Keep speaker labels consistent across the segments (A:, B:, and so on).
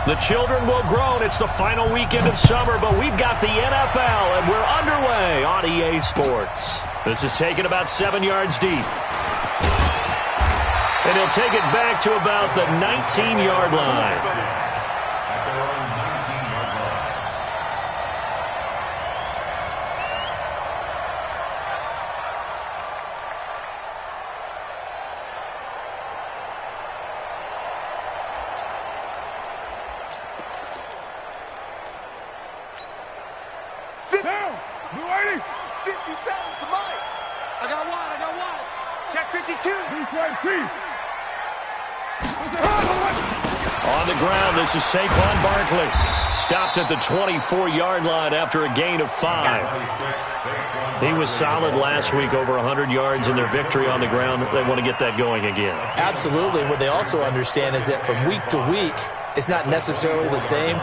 A: The children will groan. It's the final weekend of summer, but we've got the NFL, and we're underway on EA Sports. This is taken about 7 yards deep. And he'll take it back to about the 19-yard line. On the ground, this is Saquon Barkley. Stopped at the 24-yard line after a gain of 5. He was solid last week, over 100 yards in their victory on the ground. They want to get that going again.
B: Absolutely. What they also understand is that from week to week, it's not necessarily the same,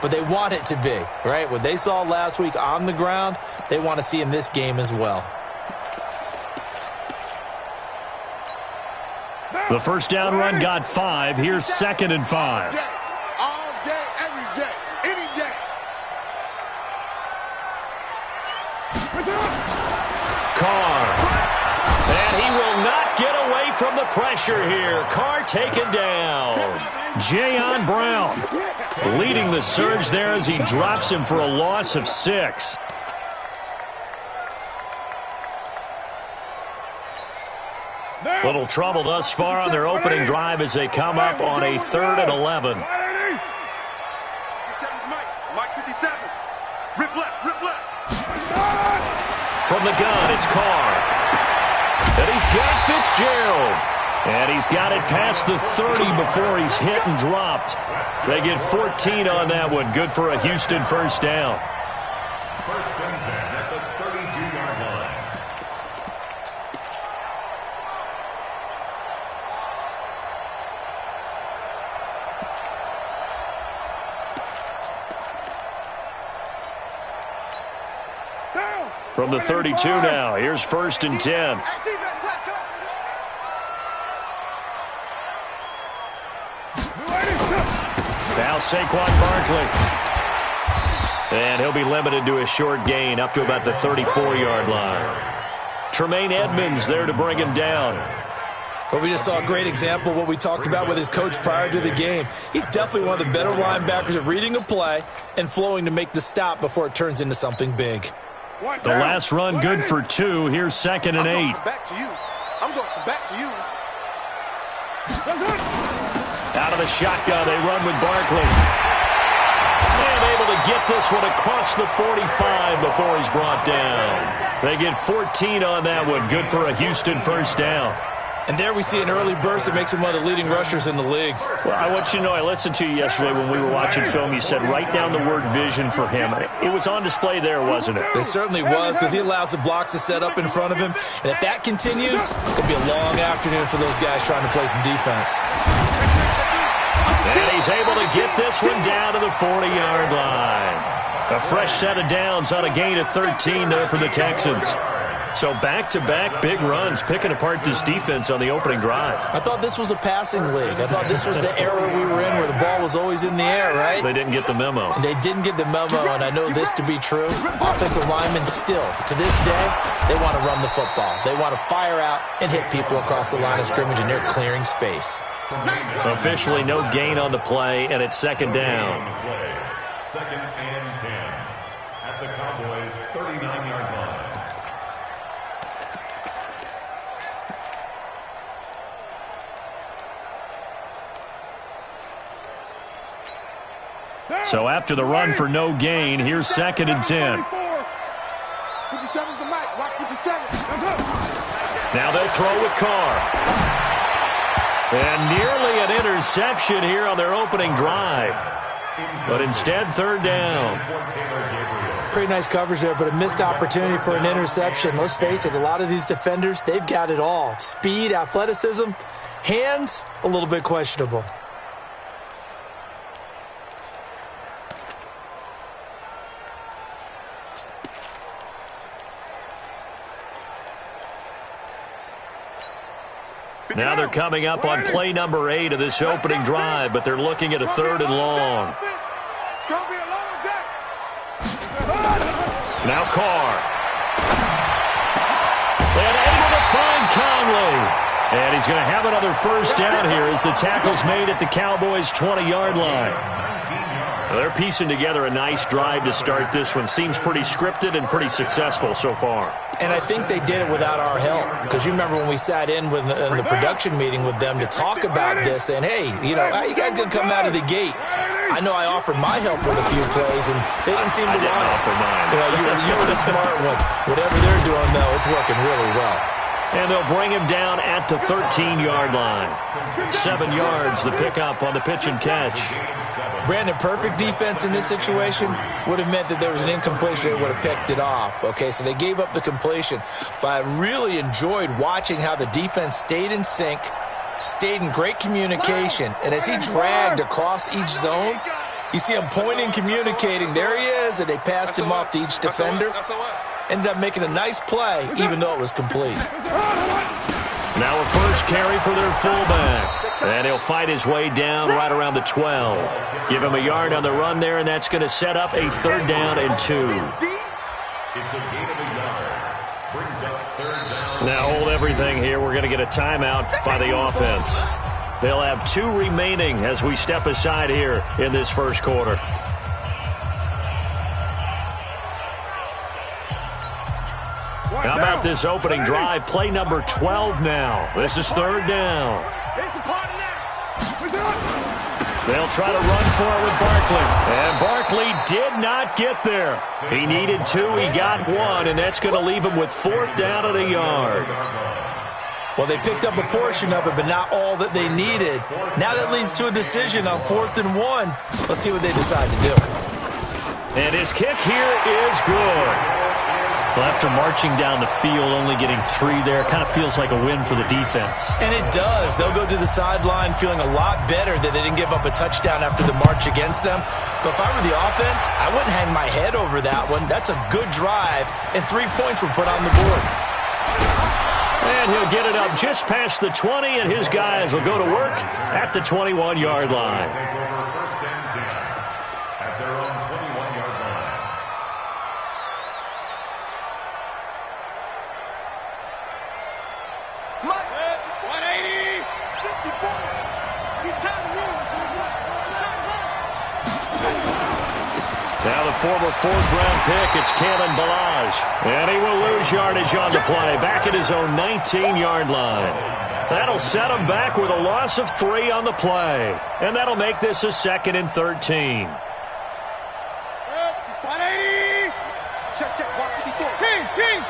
B: but they want it to be, right? What they saw last week on the ground, they want to see in this game as well.
A: The first down run got 5. Here's 2nd and 5.
C: All day, every day, any day.
A: Carr. And he will not get away from the pressure here. Carr taken down. Jayon Brown leading the surge there as he drops him for a loss of 6. Little trouble thus far on their opening drive as they come up on a 3rd and 11.
C: Mike 57. Rip left, rip left.
A: From the gun, it's Carr. And he's got Fitzgerald. And he's got it past the 30 before he's hit and dropped. They get 14 on that one. Good for a Houston first down.
D: First and 10 at the 32-yard line.
A: From the 32 now, here's 1st and 10. Now Saquon Barkley. And he'll be limited to a short gain up to about the 34-yard line. Tremaine Edmonds there to bring him down.
B: But we just saw a great example of what we talked about with his coach prior to the game. He's definitely one of the better linebackers at reading a play and flowing to make the stop before it turns into something big.
A: The last run good for 2. Here's 2nd and 8.
C: I'm going back to you. I'm going back to you.
A: Out of the shotgun, they run with Barkley. And able to get this one across the 45 before he's brought down. They get 14 on that one. Good for a Houston first down.
B: And there we see an early burst that makes him one of the leading rushers in the league.
A: Well, I want you to know, I listened to you yesterday when we were watching film. You said write down the word vision for him. It was on display there, wasn't it?
B: It certainly was, because he allows the blocks to set up in front of him. And if that continues, it could be a long afternoon for those guys trying to play some defense.
A: And he's able to get this one down to the 40-yard line. A fresh set of downs on a gain of 13 there for the Texans. So back-to-back big runs, picking apart this defense on the opening drive.
B: I thought this was a passing league. I thought this was the era we were in where the ball was always in the air, right?
A: They didn't get the memo.
B: They didn't get the memo, and I know this to be true. Offensive linemen still, to this day, they want to run the football. They want to fire out and hit people across the line of scrimmage, and they're clearing space.
A: Officially no gain on the play, and it's 2nd down.
D: 2nd and 10 at the Cowboys' 39-yard line.
A: So after the run for no gain, here's 2nd and 10.
C: 57's the mic. Watch 57.
A: Now they throw with Carr. And nearly an interception here on their opening drive. But instead, 3rd down.
B: Pretty nice coverage there, but a missed opportunity for an interception. Let's face it, a lot of these defenders, they've got it all. Speed, athleticism, hands, a little bit questionable.
A: Now they're coming up on play number 8 of this opening drive, but they're looking at a 3rd and long.
C: It's going to be a long day.
A: Now Carr. And able to find Conley. And he's going to have another first down here as the tackle's made at the Cowboys' 20-yard line. They're piecing together a nice drive to start this one. Seems pretty scripted and pretty successful so far.
B: And I think they did it without our help. Because you remember when we sat in the production meeting with them to talk about this, saying, hey, how you guys going to come out of the gate? I know I offered my help with a few plays, and they didn't seem to want it.
A: Offer mine.
B: You were the smart one. Whatever they're doing, though, it's working really well.
A: And they'll bring him down at the 13-yard line. 7 yards, the pickup on the pitch and catch.
B: Brandon, perfect defense in this situation would have meant that there was an incompletion. They would have picked it off. Okay, so they gave up the completion. But I really enjoyed watching how the defense stayed in sync, stayed in great communication. And as he dragged across each zone, you see him pointing, communicating. There he is, and they passed him off to each defender. Ended up making a nice play, even though it was complete.
A: Now a first carry for their fullback. And he'll fight his way down right around the 12. Give him a yard on the run there, and that's going to set up a 3rd down and 2.
D: It's a gain of a yard. Brings up 3rd down.
A: Now hold everything here. We're going to get a timeout by the offense. They'll have 2 remaining as we step aside here in this first quarter. How about this opening drive? Play number 12 now. This is 3rd down. They'll try to run for it with Barkley. And Barkley did not get there. He needed 2. He got 1, and that's going to leave him with 4th down and a yard.
B: Well, they picked up a portion of it, but not all that they needed. Now that leads to a decision on 4th and 1. Let's see what they decide to do.
A: And his kick here is good. Well, after marching down the field, only getting 3 there, kind of feels like a win for the defense.
B: And it does. They'll go to the sideline feeling a lot better that they didn't give up a touchdown after the march against them. But if I were the offense, I wouldn't hang my head over that one. That's a good drive, and 3 points were put on the board.
A: And he'll get it up just past the 20, and his guys will go to work at the 21-yard line.
D: Take over 1st and 10 at their own 21-yard line.
C: Mike, 180, 54. He's time to move.
A: Now the former 4th-round pick, it's Kalen Ballage. And he will lose yardage on the play, back at his own 19-yard line. That'll set him back with a loss of 3 on the play. And that'll make this a 2nd and 13.
C: 180. Check, 154. King.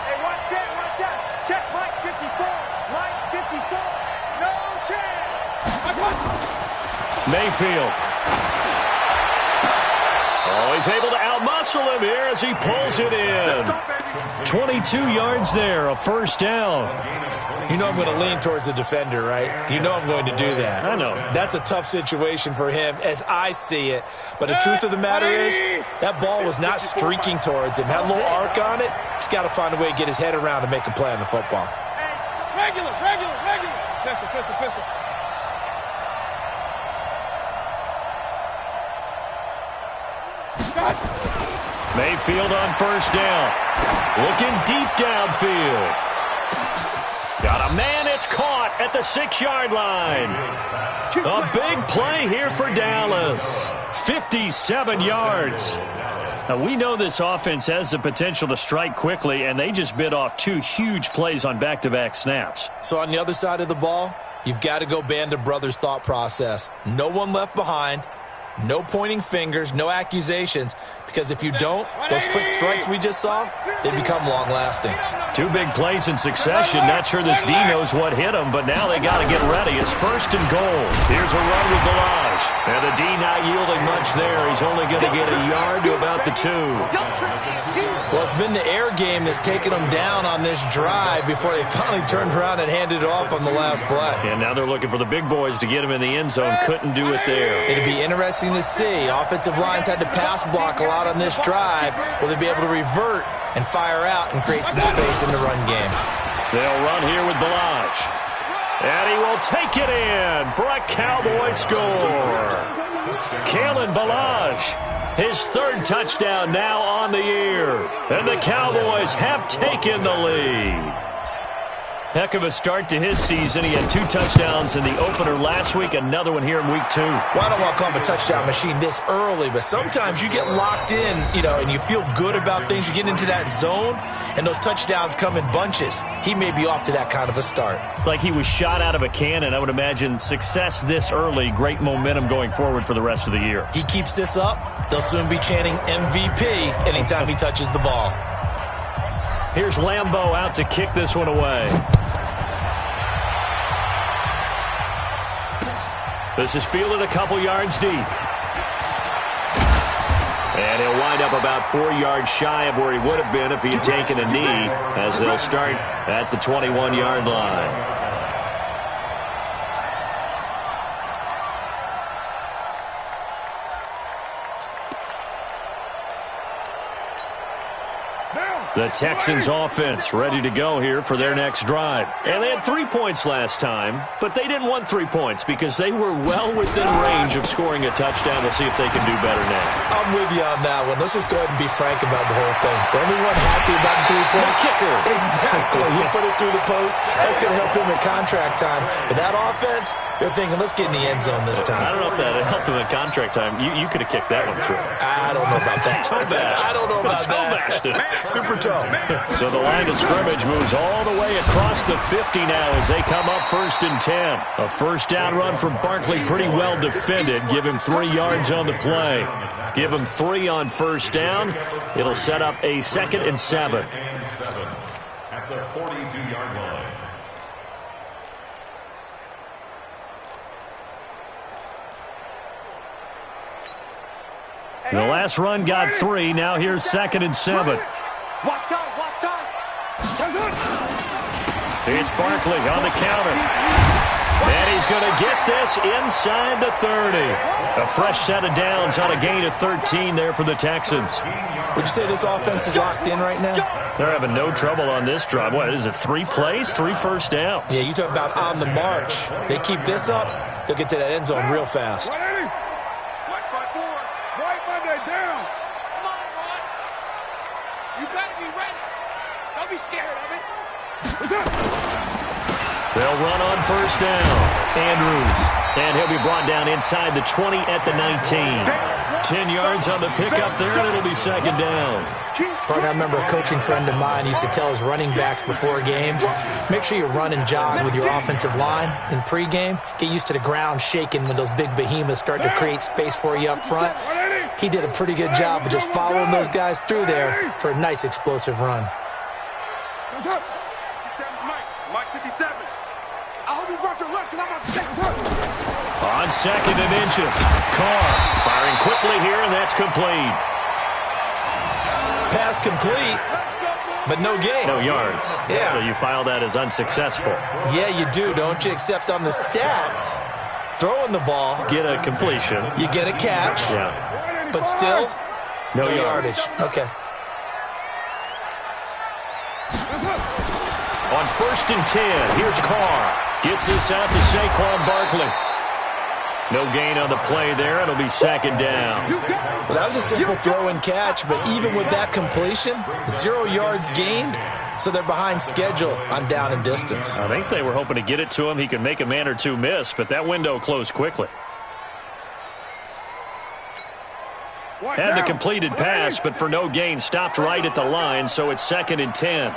C: Hey, watch out. Check, Mike 54. Mike 54. No chance.
A: Mayfield. Oh, he's able to outmuscle him here as he pulls it in. 22 yards there, a 1st down.
B: You know I'm going to lean towards the defender, right? You know I'm going to do that.
A: I know.
B: That's a tough situation for him as I see it. But the truth of the matter is, that ball was not streaking towards him. Had a little arc on it. He's got to find a way to get his head around and make a play on the football.
C: Regular. Pistol.
A: Mayfield on 1st down. Looking deep downfield. Got a man, it's caught at the 6-yard line. A big play here for Dallas. 57 yards. Now, we know this offense has the potential to strike quickly, and they just bit off 2 huge plays on back-to-back snaps.
B: So on the other side of the ball, you've got to go band of brothers thought process. No one left behind. No pointing fingers, no accusations, because if you don't, those quick strikes we just saw, they become long-lasting.
A: 2 big plays in succession. Not sure this D knows what hit him, but now they got to get ready. It's 1st and goal. Here's a run with Ballage. And the D not yielding much there. He's only going to get a yard to about the 2.
B: Well, it's been the air game that's taken them down on this drive before they finally turned around and handed it off on the last play.
A: And now they're looking for the big boys to get him in the end zone. Couldn't do it there.
B: It'd be interesting to see. Offensive lines had to pass block a lot on this drive. Will they be able to revert and fire out and create some space in the run game.
A: They'll run here with Balaj. And he will take it in for a Cowboy score. Kalen Balaj, his third touchdown now on the year. And the Cowboys have taken the lead. Heck of a start to his season. He had 2 touchdowns in the opener last week, another one here in week 2.
B: Well, I don't want to call him a touchdown machine this early, but sometimes you get locked in, and you feel good about things. You get into that zone, and those touchdowns come in bunches. He may be off to that kind of a start.
A: It's like he was shot out of a cannon. I would imagine success this early, great momentum going forward for the rest of the year.
B: He keeps this up, they'll soon be chanting MVP anytime he touches the ball.
A: Here's Lambeau out to kick this one away. This is fielded a couple yards deep. And he'll wind up about 4 yards shy of where he would have been if he had taken a knee, as they'll start at the 21-yard line. The Texans offense ready to go here for their next drive. And they had 3 points last time, but they didn't want 3 points because they were well within range of scoring a touchdown. We'll see if they can do better now.
B: I'm with you on that one. Let's just go ahead and be frank about the whole thing. The only one happy about the 3-point.
A: The kicker.
B: Exactly. He put it through the post. That's going to help him at contract time. But that offense, they're thinking, let's get in the end zone this time.
A: I don't know if that helped him at contract time. You could have kicked that one through.
B: I don't know about that.
A: Toe bash.
B: I don't know about that. Super toe.
A: So the line of scrimmage moves all the way across the 50 now as they come up 1st and 10. A first down run from Barkley, pretty well defended. Give him 3 yards on the play. Give him 3 on first down. It'll set up a 2nd and 7.
D: At the 42-yard line.
A: The last run got 3. Now here's 2nd and 7.
C: Watch out, watch out.
A: It's Barkley on the counter. And he's going to get this inside the 30. A fresh set of downs on a gain of 13 there for the Texans.
B: Would you say this offense is locked in right now?
A: They're having no trouble on this drive. What is it, 3 plays, 3 first downs?
B: Yeah, you talk about on the march. They keep this up, they'll get to that end zone real fast.
C: Watch my board. Right Monday down. Come on, Rod. You better be ready. Don't be scared of it.
A: They'll run on first down. Andrews. And he'll be brought down inside the 20 at the 19. 10 yards on the pickup there, and it'll be 2nd down.
B: Partner, I remember a coaching friend of mine used to tell his running backs before games, make sure you run and jog with your offensive line in pregame. Get used to the ground shaking when those big behemoths start to create space for you up front. He did a pretty good job of just following those guys through there for a nice explosive run.
C: Mike 57. I hope you brought your lunch because I'm about to take a run.
A: On 2nd and inches. Carr firing quickly here, and that's complete.
B: Pass complete, but no gain.
A: No yards.
B: Yeah.
A: So you file that as unsuccessful.
B: Yeah, you do, don't you? Except on the stats, throwing the ball,
A: Get a completion.
B: you get a catch,
A: Yeah.
B: but still,
A: No
B: no
A: yardage.
B: yardage. Okay.
A: On 1st and 10, here's Carr. Gets this out to Saquon Barkley. No gain on the play there. It'll be 2nd down.
B: Well, that was a simple throw and catch, but even with that completion, 0 yards gained, so they're behind schedule on down and distance.
A: I think they were hoping to get it to him. He could make a man or two miss, but that window closed quickly. Had the completed pass, but for no gain, stopped right at the line, so it's 2nd and 10.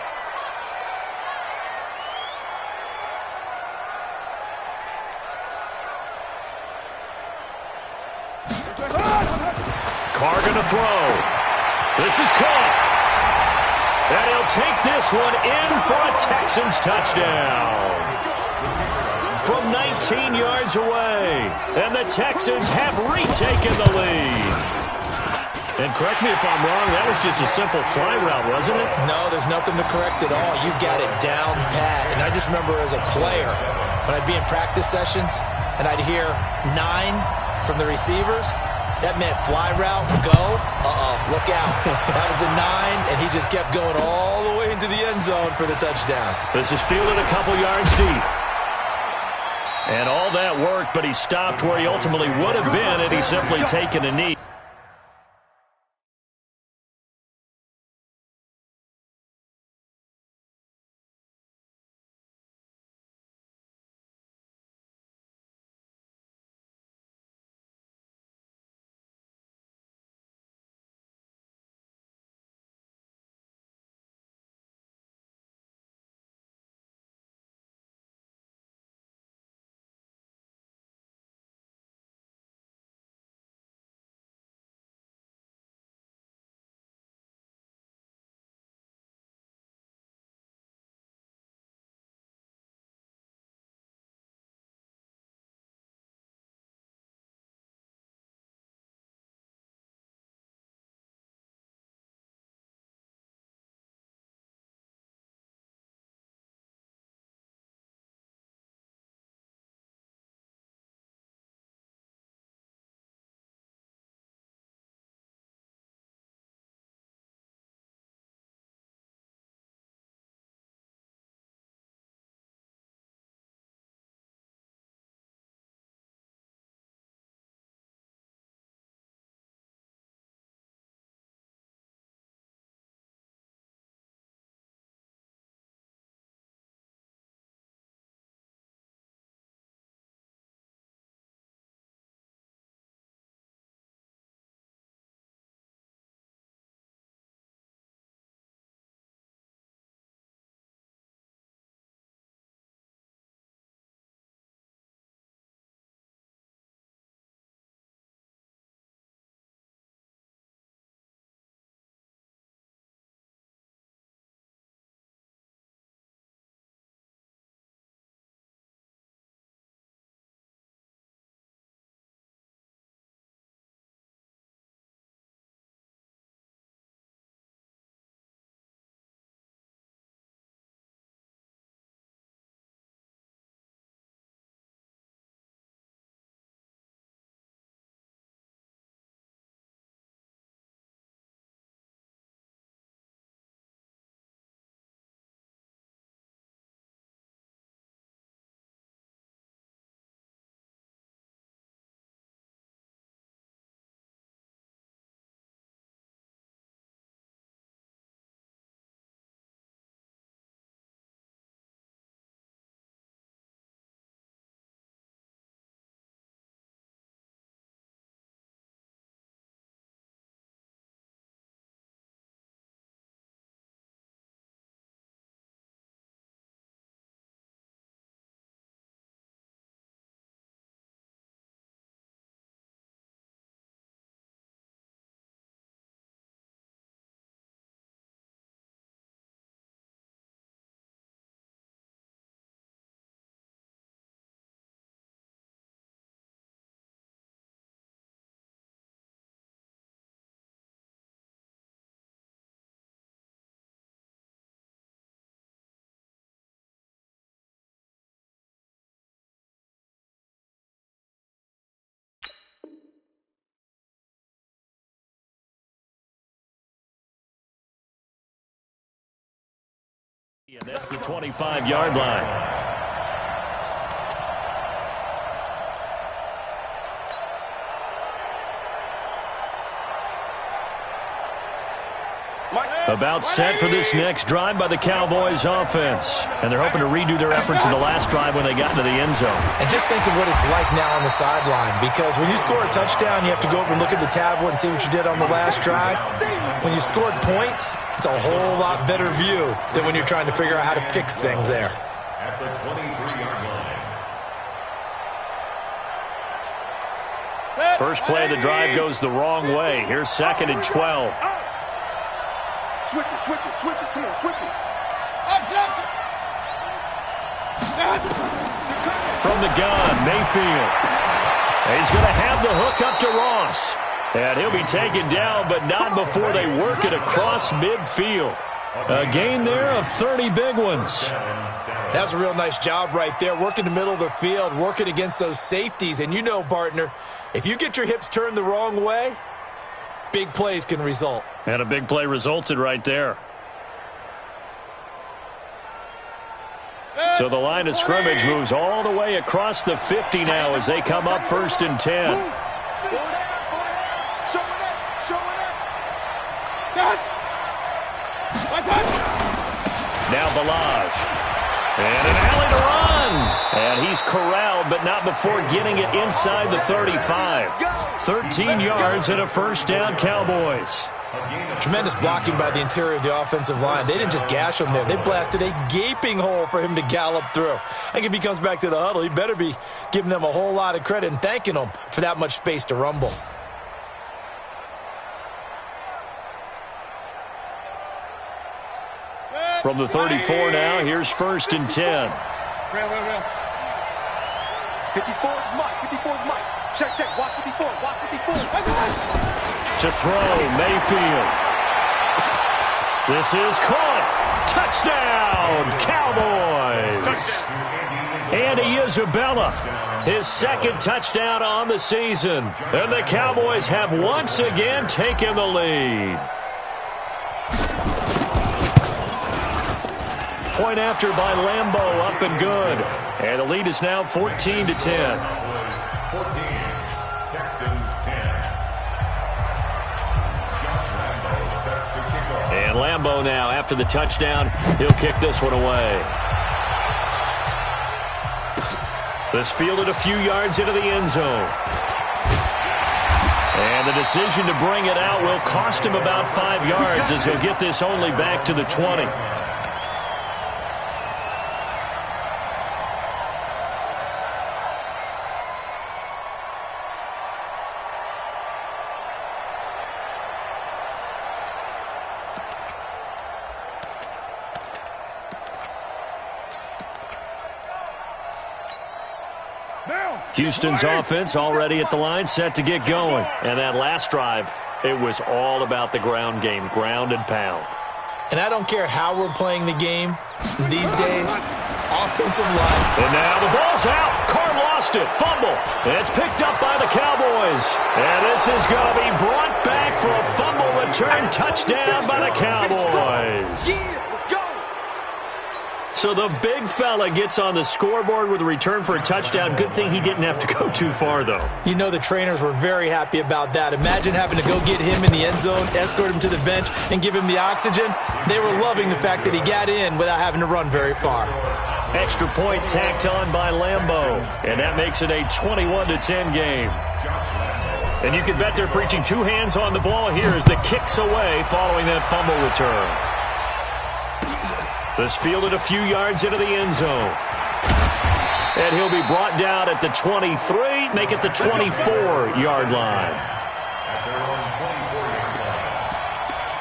A: Carr going to throw. This is caught. And he'll take this one in for a Texans touchdown. From 19 yards away. And the Texans have retaken the lead. And correct me if I'm wrong, that was just a simple fly route, wasn't it?
B: No, there's nothing to correct at all. You've got it down pat. And I just remember as a player, when I'd be in practice sessions and I'd hear 9 from the receivers, that meant fly route, go, Look out. That was the 9, and he just kept going all the way into the end zone for the touchdown.
A: This is fielded a couple yards deep. And all that worked, but he stopped where he ultimately would have been had he simply taken a knee. And that's the 25-yard line. About set for this next drive by the Cowboys offense. And they're hoping to redo their efforts in the last drive when they got into the end zone.
B: And just think of what it's like now on the sideline, because when you score a touchdown, you have to go over and look at the tablet and see what you did on the last drive. When you scored points, it's a whole lot better view than when you're trying to figure out how to fix things there.
D: At the 23-yard line.
A: First play of the drive goes the wrong way. Here's 2nd and 12.
C: Switch it, come on, switch it.
A: From the gun, Mayfield. He's going to have the hook up to Ross. And he'll be taken down, but not before they work it across midfield. A gain there of 30 big ones.
B: That's a real nice job right there, working the middle of the field, working against those safeties. And you know, partner, if you get your hips turned the wrong way, big plays can result.
A: And a big play resulted right there. So the line of scrimmage moves all the way across the 50 now as they come up 1st and 10. Now Balaj. And an alley to run. And he's corralled, but not before getting it inside the 35. 13 yards and a 1st down, Cowboys.
B: Tremendous blocking by the interior of the offensive line. They didn't just gash him there. They blasted a gaping hole for him to gallop through. I think if he comes back to the huddle, he better be giving them a whole lot of credit and thanking them for that much space to rumble.
A: From the 34 now, here's 1st and 10.
C: 54's Mike. 54's Mike. Check. Watch 54. Watch 54.
A: To throw, Mayfield. This is caught. Touchdown, Cowboys. Andy Isabella, his 2nd touchdown on the season. And the Cowboys have once again taken the lead. Point after by Lambeau, up and good. And the lead is now 14-10.
D: 14, Texans 10. Josh Lambeau set to kick off.
A: And Lambeau now, after the touchdown, he'll kick this one away. This fielded a few yards into the end zone. And the decision to bring it out will cost him about 5 yards as he'll get this only back to the 20. Houston's offense already at the line, set to get going. And that last drive, it was all about the ground game, ground and pound.
B: And I don't care how we're playing the game these days, offensive line.
A: And now the ball's out. Carr lost it. Fumble. And it's picked up by the Cowboys. And this is going to be brought back for a fumble return touchdown by the Cowboys. So the big fella gets on the scoreboard with a return for a touchdown. Good thing he didn't have to go too far, though.
B: You know the trainers were very happy about that. Imagine having to go get him in the end zone, escort him to the bench, and give him the oxygen. They were loving the fact that he got in without having to run very far.
A: Extra point tacked on by Lambeau. And that makes it a 21-10 game. And you can bet they're preaching 2 hands on the ball here as the kick's away following that fumble return. This fielded a few yards into the end zone. And he'll be brought down at the 23, make it the 24-yard line.
D: At their own 24-yard line.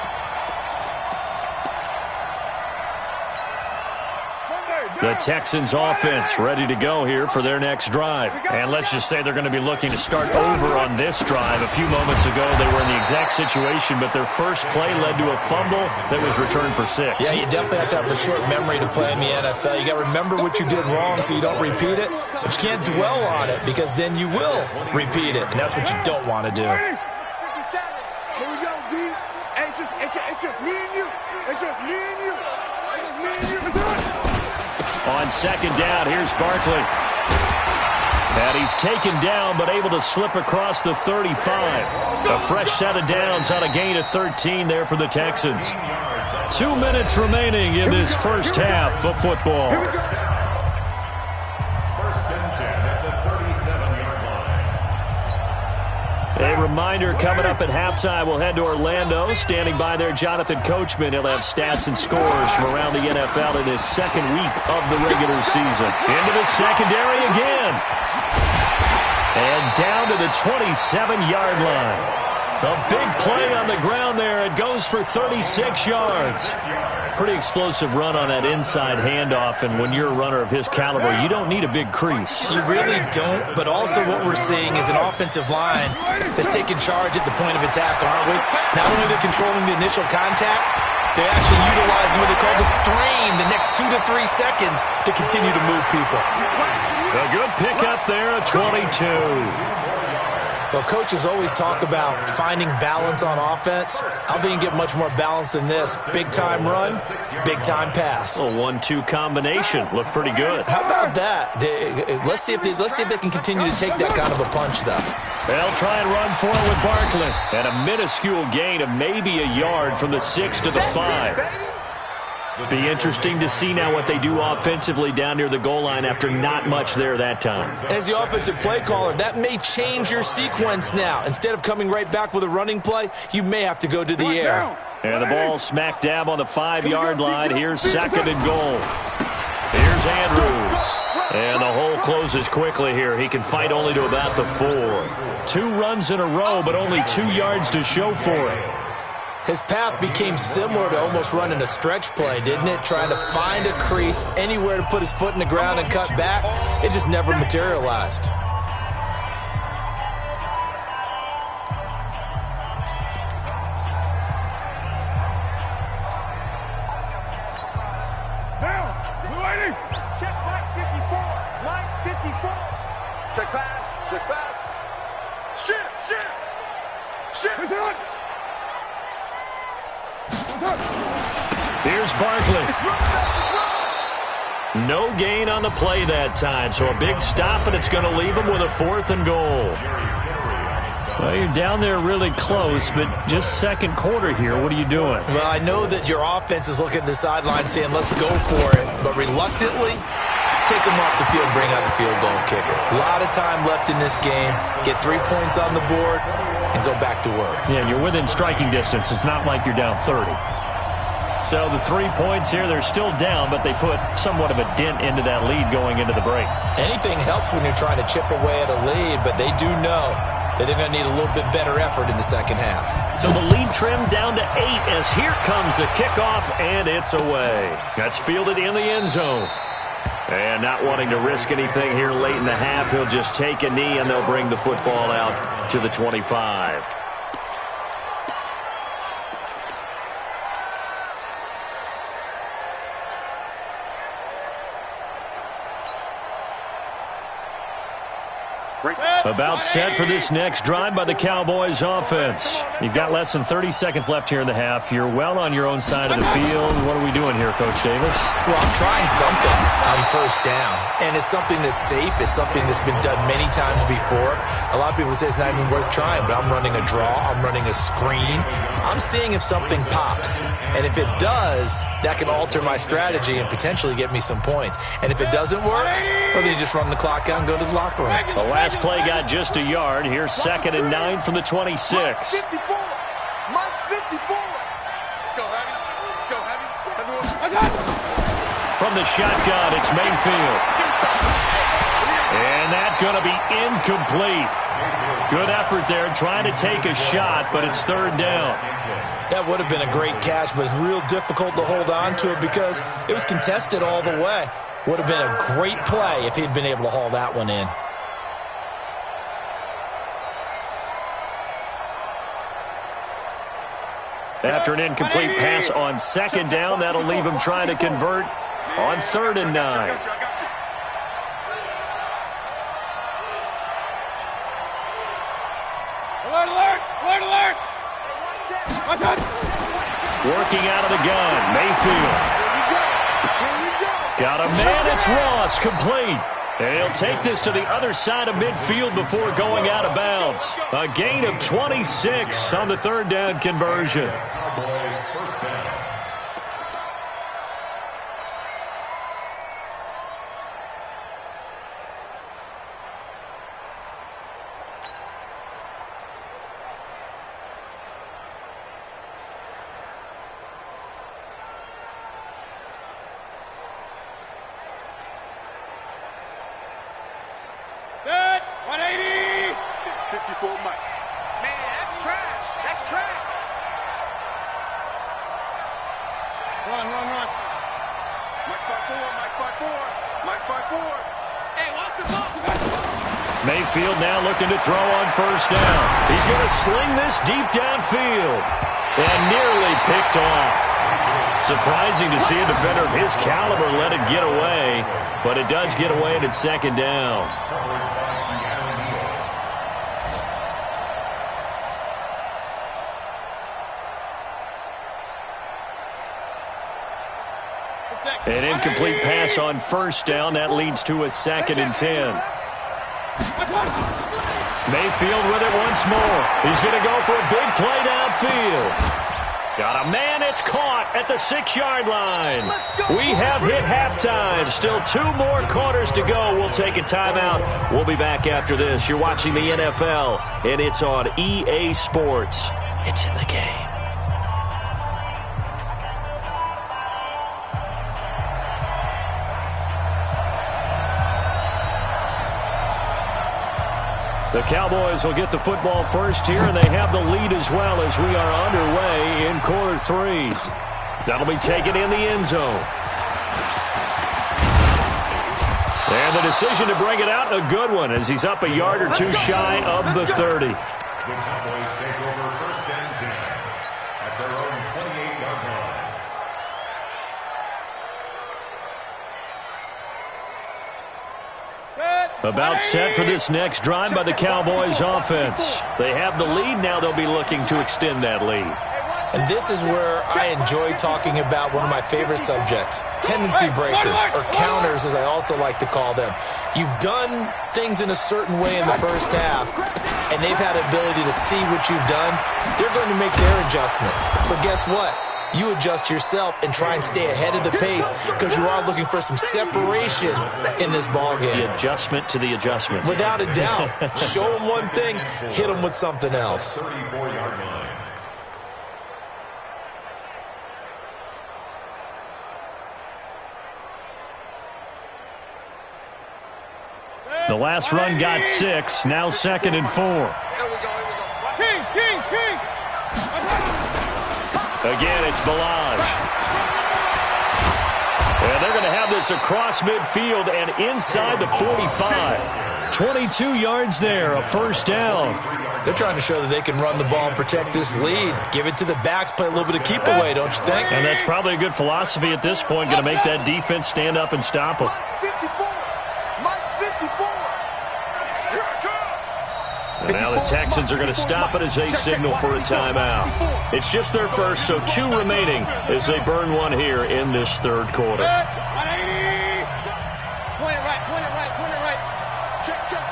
A: The Texans offense ready to go here for their next drive. And let's just say they're going to be looking to start over on this drive. A few moments ago, they were in the exact situation, but their first play led to a fumble that was returned for 6.
B: Yeah, you definitely have to have the short memory to play in the NFL. You got to remember what you did wrong so you don't repeat it, but you can't dwell on it because then you will repeat it, and that's what you don't want to do.
C: 57. Here we go, D. Hey, it's just me and you. It's just me and you. It's just me and you.
A: On second down, here's Barkley. And he's taken down, but able to slip across the 35. A fresh set of downs on a gain of 13 there for the Texans. 2 minutes remaining in this first half of football.
D: First and 10 at the 37-yard line.
A: A reminder coming up at halftime, we'll head to Orlando. Standing by there, Jonathan Coachman. He'll have stats and scores from around the NFL in his second week of the regular season. Into the secondary again. And down to the 27-yard line. A big play on the ground there. It goes for 36 yards. Pretty explosive run on that inside handoff, and when you're a runner of his caliber, you don't need a big crease.
B: You really don't, but also what we're seeing is an offensive line that's taking charge at the point of attack, aren't we? Not only they're controlling the initial contact, they're actually utilizing what they call the strain, the next 2 to 3 seconds to continue to move people.
A: A good pickup there, a 22.
B: Well, coaches always talk about finding balance on offense. I don't think you can get much more balance than this. Big-time run, big-time pass.
A: A 1-2 combination. Looked pretty good.
B: How about that? Let's see if they can continue to take that kind of a punch, though.
A: They'll try and run for it with Barkley. And a minuscule gain of maybe a yard from the 6 to the 5. Be interesting to see now what they do offensively down near the goal line after not much there that time.
B: As the offensive play caller, that may change your sequence now. Instead of coming right back with a running play, you may have to go to the air.
A: And the ball smack dab on the 5-yard line. Here's 2nd and goal. Here's Andrews. And the hole closes quickly here. He can fight only to about the 4. 2 runs in a row, but only 2 yards to show for it.
B: His path became similar to almost running a stretch play, didn't it? Trying to find a crease, anywhere to put his foot in the ground and cut back. It just never materialized.
C: Down. Waiting. Check Mike 54. Mike 54. Check pass. Check pass. Shit. It's on.
A: Here's Barkley. No gain on the play that time, so a big stop, and it's going to leave him with a 4th and goal. Well, you're down there really close, but just second quarter here. What are you doing?
B: Well, I know that your offense is looking at the sideline saying, let's go for it, but reluctantly, take them off the field, bring out the field goal kicker. A lot of time left in this game. Get 3 points on the board and go back to work.
A: Yeah, you're within striking distance. It's not like you're down 30. So the 3 points here, they're still down, but they put somewhat of a dent into that lead going into the break.
B: Anything helps when you're trying to chip away at a lead, but they do know that they're going to need a little bit better effort in the second half.
A: So the lead trimmed down to 8 as here comes the kickoff, and it's away. That's fielded in the end zone. And not wanting to risk anything here late in the half, he'll just take a knee, and they'll bring the football out to the 25. About set for this next drive by the Cowboys offense. You've got less than 30 seconds left here in the half. You're well on your own side of the field. What are we doing here, Coach Davis?
B: Well, I'm trying something on 1st down, and it's something that's safe. It's something that's been done many times before. A lot of people say it's not even worth trying, but I'm running a draw. I'm running a screen. I'm seeing if something pops, and if it does, that can alter my strategy and potentially get me some points. And if it doesn't work, well, then you just run the clock out and go to the locker room.
A: The last play got just a yard. Here's 2nd and 9 from the 26.
C: Mike 54. Mike 54. Let's go, Heavy. Let's go, Heavy. I got it.
A: From the shotgun, it's Mayfield. And that's going to be incomplete. Good effort there, trying to take a shot, but it's 3rd down.
B: That would have been a great catch, but it's real difficult to hold on to it because it was contested all the way. Would have been a great play if he'd been able to haul that one in.
A: After an incomplete pass on 2nd down, that'll leave him trying to convert on 3rd and 9.
C: Alert, alert, alert, alert.
A: Working out of the gun, Mayfield. Got a man, it's Ross, complete. And he'll take this to the other side of midfield before going out of bounds. A gain of 26 on the 3rd down conversion.
C: Good. 180. 54 Mike. Man, that's trash. That's trash. Run. Mike 5-4. Mike 5-4. Hey, watch the ball.
A: Mayfield now looking to throw on 1st down. He's going to sling this deep downfield. And nearly picked off. Surprising to see a defender of his caliber let it get away. But it does get away and it's 2nd down. An incomplete pass on first down. That leads to a 2nd and 10. Mayfield with it once more. He's going to go for a big play downfield. Got a man. It's caught at the 6-yard line. We have hit halftime. Still 2 more quarters to go. We'll take a timeout. We'll be back after this. You're watching the NFL, and it's on EA Sports. It's in the game. The Cowboys will get the football first here, and they have the lead as well as we are underway in quarter 3. That'll be taken in the end zone. And the decision to bring it out, a good one, as he's up a yard or 2 shy of the 30.
D: The Cowboys take over 1st and 10 at their own 28-yard line.
A: About set for this next drive by the Cowboys offense. They have the lead. Now they'll be looking to extend that lead.
B: And this is where I enjoy talking about one of my favorite subjects, tendency breakers, or counters as I also like to call them. You've done things in a certain way in the first half, and they've had ability to see what you've done. They're going to make their adjustments. So guess what? You adjust yourself and try and stay ahead of the pace because you are looking for some separation in this ballgame.
A: The adjustment to the adjustment.
B: Without a doubt. Show them one thing, hit them with something else.
D: 34-yard line.
A: The last run got 6. Now 2nd and 4.
C: Here we go. King.
A: Again, it's Balaj. And they're going to have this across midfield and inside the 45. 22 yards there, a 1st down.
B: They're trying to show that they can run the ball and protect this lead. Give it to the backs, play a little bit of keep away, don't you think?
A: And that's probably a good philosophy at this point, going to make that defense stand up and stop them. And now the Texans are going to stop it as they signal for a timeout. It's just their first, so 2 remaining as they burn one here in this 3rd quarter.
C: 180. Point it right. Check. Hey,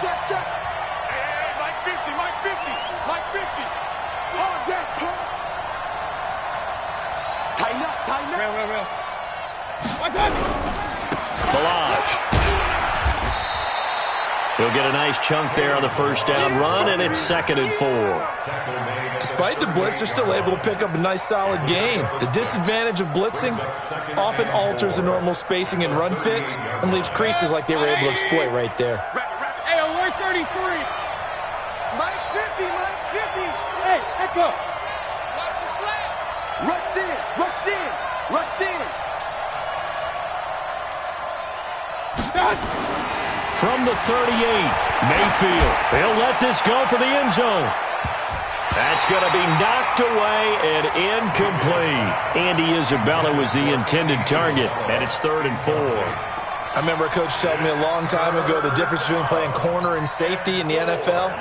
C: Mike 50. Mike 50. Oh, yeah. Tighten up. Real.
A: Balaj. He'll get a nice chunk there on the 1st down run, and it's 2nd and 4.
B: Despite the blitz, they're still able to pick up a nice solid gain. The disadvantage of blitzing often alters the normal spacing and run fits and leaves creases like they were able to exploit right there.
C: Hey, 133. Mike's 50. Hey, echo. Watch the slant. Rush in.
A: From the 38, Mayfield. He'll let this go for the end zone. That's going to be knocked away and incomplete. Andy Isabella was the intended target, and it's 3rd and 4.
B: I remember a coach telling me a long time ago the difference between playing corner and safety in the NFL.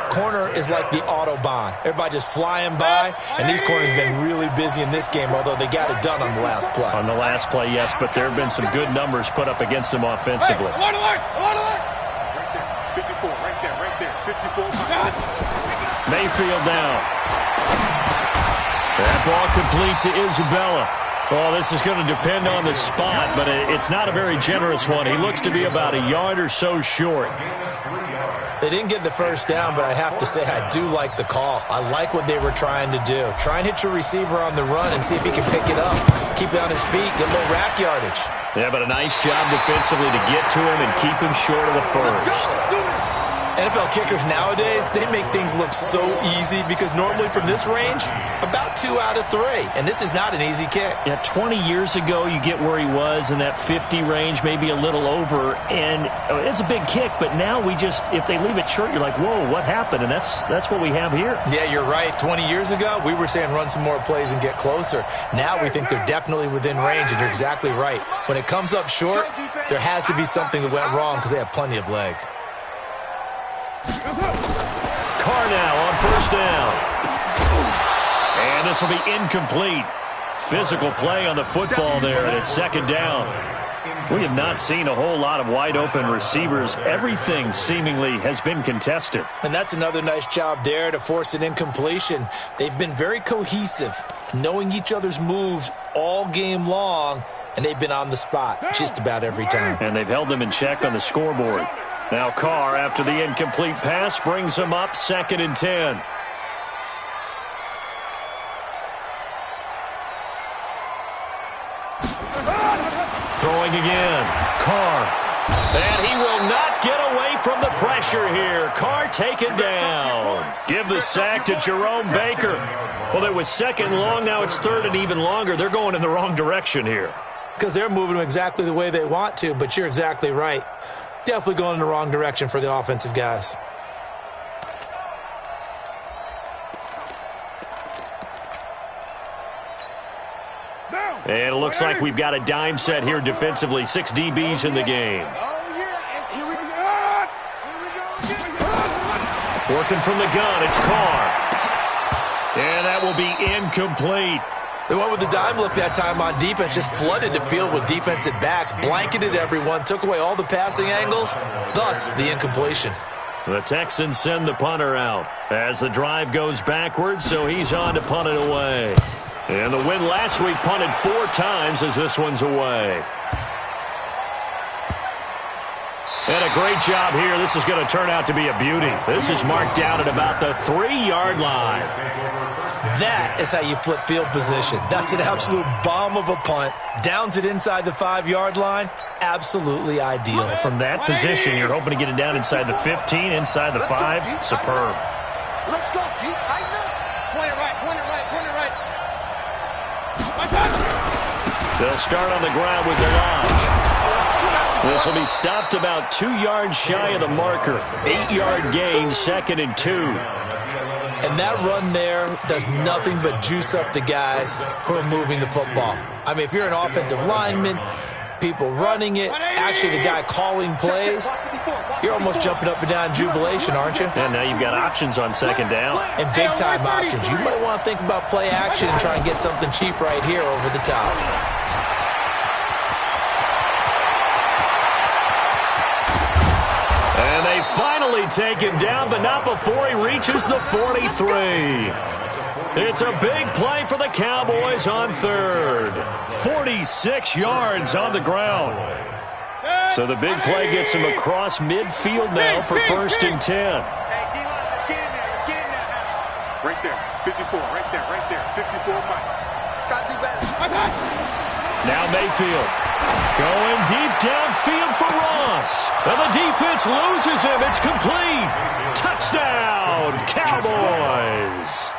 B: Corner is like the Autobahn. Everybody just flying by, and these corners have been really busy in this game, although they got it done on the last play.
A: On the last play, yes, but there have been some good numbers put up against them offensively.
C: Hey, alert. Right there, 54, right there. 54.
A: Mayfield down. That ball complete to Isabella. Well, this is going to depend on the spot, but it's not a very generous one. He looks to be about a yard or so short.
B: They didn't get the 1st down, but I have to say I do like the call. I like what they were trying to do. Try and hit your receiver on the run and see if he can pick it up. Keep it on his feet, get a little rack yardage.
A: Yeah, but a nice job defensively to get to him and keep him short of the 1st.
B: NFL kickers nowadays, they make things look so easy because normally from this range, about 2 out of 3. And this is not an easy kick.
A: Yeah, 20 years ago, you get where he was in that 50 range, maybe a little over, and it's a big kick. But now we just, if they leave it short, you're like, whoa, what happened? And that's what we have here.
B: Yeah, you're right. 20 years ago, we were saying run some more plays and get closer. Now we think they're definitely within range, and you're exactly right. When it comes up short, there has to be something that went wrong because they have plenty of leg.
A: Carr now on 1st down. And this will be incomplete. Physical play on the football there, and it's second down. We have not seen a whole lot of wide-open receivers. Everything seemingly has been contested.
B: And that's another nice job there to force an incompletion. They've been very cohesive, knowing each other's moves all game long, and they've been on the spot just about every time.
A: And they've held them in check on the scoreboard. Now Carr, after the incomplete pass, brings them up 2nd and 10. Throwing again. Carr. And he will not get away from the pressure here. Carr taken down. Give the sack to Jerome Baker. Well, it was 2nd and long. Now it's 3rd and even longer. They're going in the wrong direction here.
B: Because they're moving them exactly the way they want to, but you're exactly right. Definitely going in the wrong direction for the offensive guys.
A: And it looks like we've got a dime set here defensively. 6 DBs in the game. Working from the gun, it's Carr. And that will be incomplete.
B: They went with the dime look that time on defense, just flooded the field with defensive backs, blanketed everyone, took away all the passing angles, thus the incompletion.
A: The Texans send the punter out as the drive goes backwards, so he's on to punt it away. And the win last week punted 4 times as this one's away. And a great job here. This is going to turn out to be a beauty. This is marked down at about the 3-yard line.
B: That is how you flip field position. That's an absolute bomb of a punt. Downs it inside the 5-yard line. Absolutely ideal.
A: From that position, you're hoping to get it down inside the 15, inside the 5. Superb.
C: Let's go, Pete. Tighten up. Point it right, point it right, point it right.
A: They'll start on the ground with Delage. This will be stopped about 2 yards shy of the marker. 8-yard gain, 2nd and 2.
B: And that run there does nothing but juice up the guys who are moving the football. I mean, if you're an offensive lineman, people running it, actually the guy calling plays, you're almost jumping up and down in jubilation, aren't you?
A: And now you've got options on 2nd down.
B: And big-time options. You might want to think about play action and try and get something cheap right here over the top.
A: And they finally take him down, but not before he reaches the 43. It's a big play for the Cowboys on 3rd. 46 yards on the ground. So the big play gets him across midfield now for 1st and 10.
C: Right there, 54, right there, 54, Mike. Got to do better.
A: Now Mayfield going deep downfield for Ross. And the defense loses him. It's complete. Touchdown, Cowboys.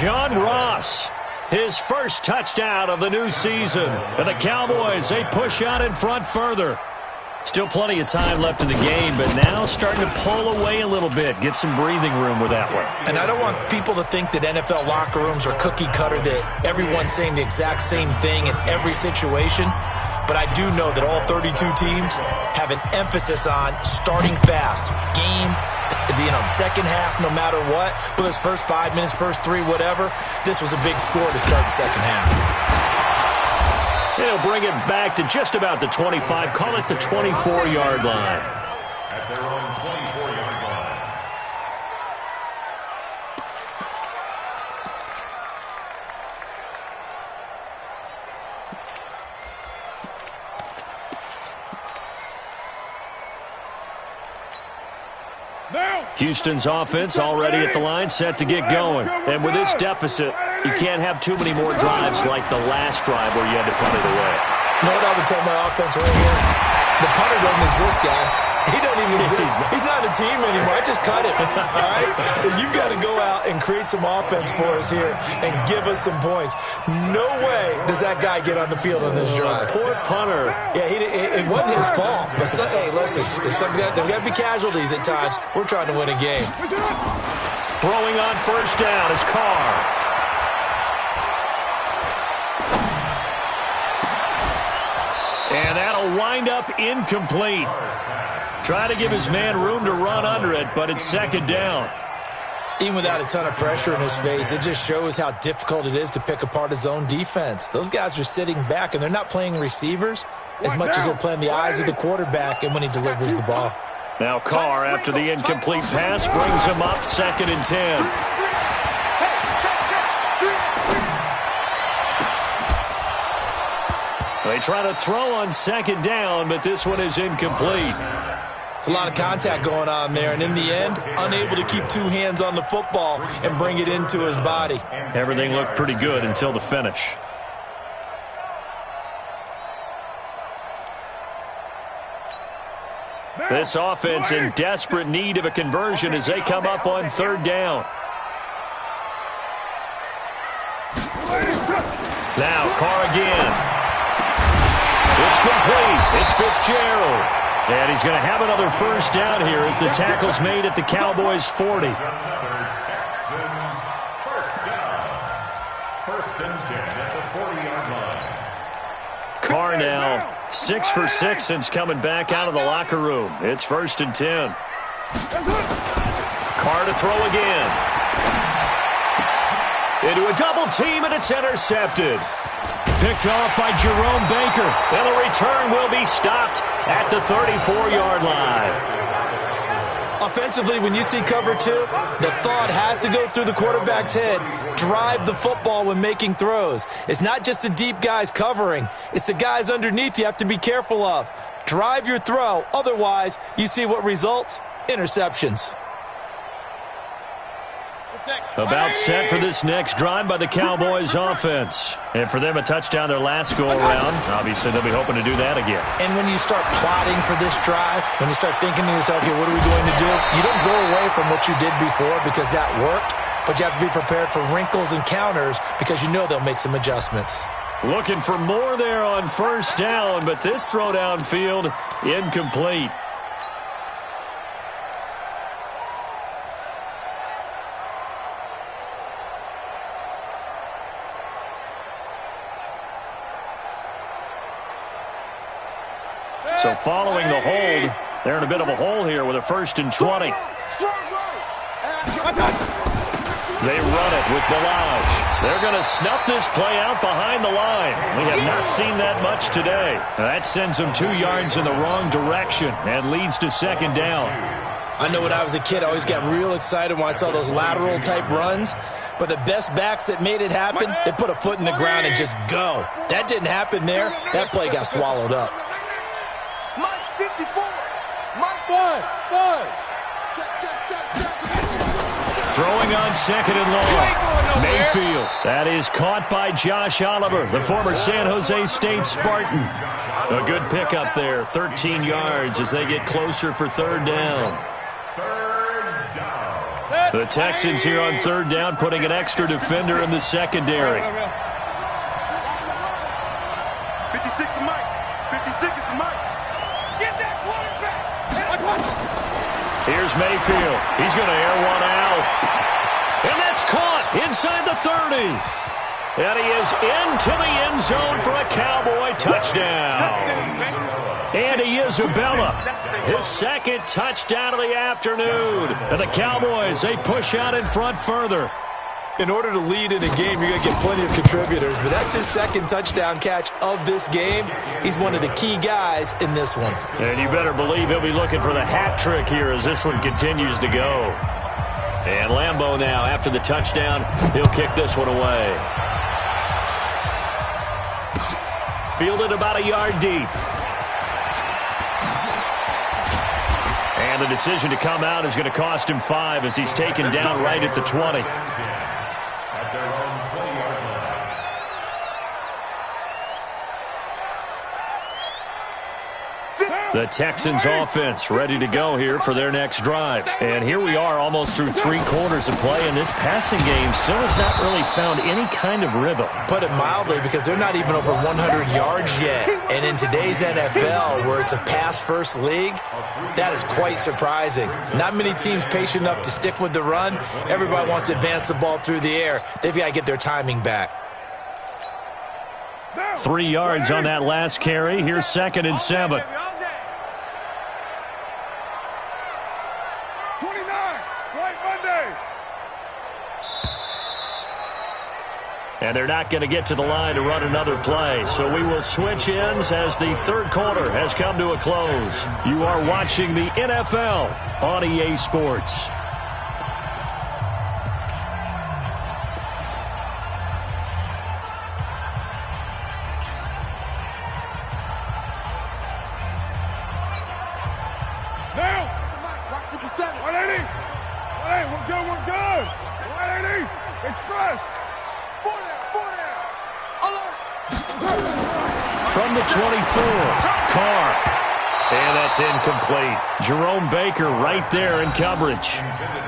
A: John Ross, his first touchdown of the new season. And the Cowboys, they push out in front further. Still plenty of time left in the game, but now starting to pull away a little bit. Get some breathing room with that one.
B: And I don't want people to think that NFL locker rooms are cookie cutter, that everyone's saying the exact same thing in every situation. But I do know that all 32 teams have an emphasis on starting fast. Game, second half, no matter what. Whether it's first 5 minutes, first 3, whatever. This was a big score to start the second half.
A: They'll bring it back to just about the 25. Call it the 24-yard line.
D: At their own 24-yard line.
A: Houston's offense already at the line, set to get going. And with this deficit, you can't have too many more drives like the last drive where you had to punt it away.
B: You know what I would tell my offense right here? The punter doesn't exist, guys. He doesn't even exist. He's not a team anymore. I just cut him. All right? So you've got to go out and create some offense for us here and give us some points. No way does that guy get on the field on this drive.
A: Poor punter.
B: Yeah, it wasn't his fault. But, hey, listen, there's got to be casualties at times. We're trying to win a game.
A: Throwing on 1st down is Carr. And that'll wind up incomplete. Try to give his man room to run under it, but it's 2nd down.
B: Even without a ton of pressure in his face, it just shows how difficult it is to pick apart his own defense. Those guys are sitting back, and they're not playing receivers as much as they're playing the eyes of the quarterback and when he delivers the ball.
A: Now Carr, after the incomplete pass, brings him up 2nd and 10. They try to throw on 2nd down, but this one is incomplete.
B: It's a lot of contact going on there, and in the end, unable to keep two hands on the football and bring it into his body.
A: Everything looked pretty good until the finish. This offense in desperate need of a conversion as they come up on 3rd down. Now Carr again. It's complete. It's Fitzgerald. And he's going to have another 1st down here as the tackle's made at the Cowboys' 40.
D: Texans, 1st down. 1st and 10 at the 40-yard line.
A: Carr now 6 for 6 since coming back out of the locker room. It's 1st and 10. Carr to throw again. Into a double team, and it's intercepted. Picked off by Jerome Baker. And the return will be stopped at the 34-yard line.
B: Offensively, when you see cover 2, the thought has to go through the quarterback's head. Drive the football when making throws. It's not just the deep guys covering. It's the guys underneath you have to be careful of. Drive your throw. Otherwise, you see what results? Interceptions.
A: About set for this next drive by the Cowboys offense. And for them, a touchdown their last go-around. Obviously, they'll be hoping to do that again.
B: And when you start plotting for this drive, when you start thinking to yourself, okay, what are we going to do? You don't go away from what you did before because that worked, but you have to be prepared for wrinkles and counters because you know they'll make some adjustments.
A: Looking for more there on 1st down, but this throw downfield incomplete. So following the hold, they're in a bit of a hole here with a 1st and 20. They run it with Balaj. They're going to snuff this play out behind the line. We have not seen that much today. That sends them 2 yards in the wrong direction and leads to 2nd down.
B: I know when I was a kid, I always got real excited when I saw those lateral-type runs. But the best backs that made it happen, they put a foot in the ground and just go. That didn't happen there. That play got swallowed up.
C: Mike 54. Mike 5.
A: Throwing on 2nd and long. Mayfield. That is caught by Josh Oliver, the former San Jose State Spartan. A good pickup there. 13 yards as they get closer for 3rd down. The Texans here on 3rd down putting an extra defender in the secondary.
C: 56 is Mike. 56 is Mike. Get that quarterback.
A: Here's Mayfield. He's going to air one out. And that's caught inside the 30. And he is into the end zone for a Cowboy touchdown. Andy Isabella, his 2nd touchdown of the afternoon. And the Cowboys, they push out in front further.
B: In order to lead in a game, you're going to get plenty of contributors, but that's his 2nd touchdown catch of this game. He's one of the key guys in this one.
A: And you better believe he'll be looking for the hat trick here as this one continues to go. And Lambeau now, after the touchdown, he'll kick this one away. Fielded about a yard deep. And the decision to come out is going to cost him 5 as he's taken down right at the 20.
D: At their own 20-yard line.
A: The Texans offense ready to go here for their next drive. And here we are almost through 3 quarters of play, and this passing game still has not really found any kind of rhythm.
B: Put it mildly, because they're not even over 100 yards yet. And in today's NFL, where it's a pass-first league, that is quite surprising. Not many teams patient enough to stick with the run. Everybody wants to advance the ball through the air. They've got to get their timing back.
A: 3 yards on that last carry. Here's 2nd and 7.
C: 29, White Monday.
A: And they're not going to get to the line to run another play. So we will switch ends as the third quarter has come to a close. You are watching the NFL on EA Sports. From the 24, Carr. And that's incomplete. Jerome Baker right there in coverage.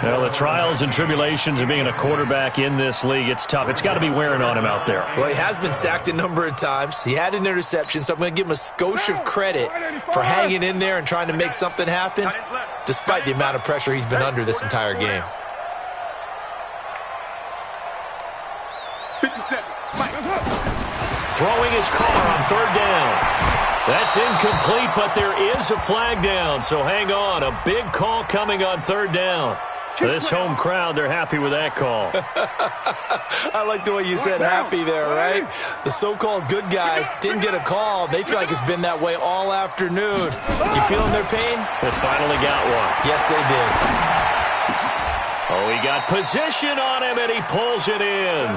A: Well, the trials and tribulations of being a quarterback in this league, it's tough. It's got to be wearing on him out there.
B: Well, he has been sacked a number of times. He had an interception, so I'm going to give him a skosh of credit for hanging in there and trying to make something happen, despite the amount of pressure he's been under this entire game.
C: 57.
A: Throwing his Carr on third down. That's incomplete, but there is a flag down, so hang on. A big call coming on third down. This home crowd, they're happy with that call.
B: I like the way you said happy there, right? The so-called good guys didn't get a call. They feel like it's been that way all afternoon. You feeling their pain?
A: They finally got one.
B: Yes, they did.
A: Oh, he got position on him, and he pulls it in.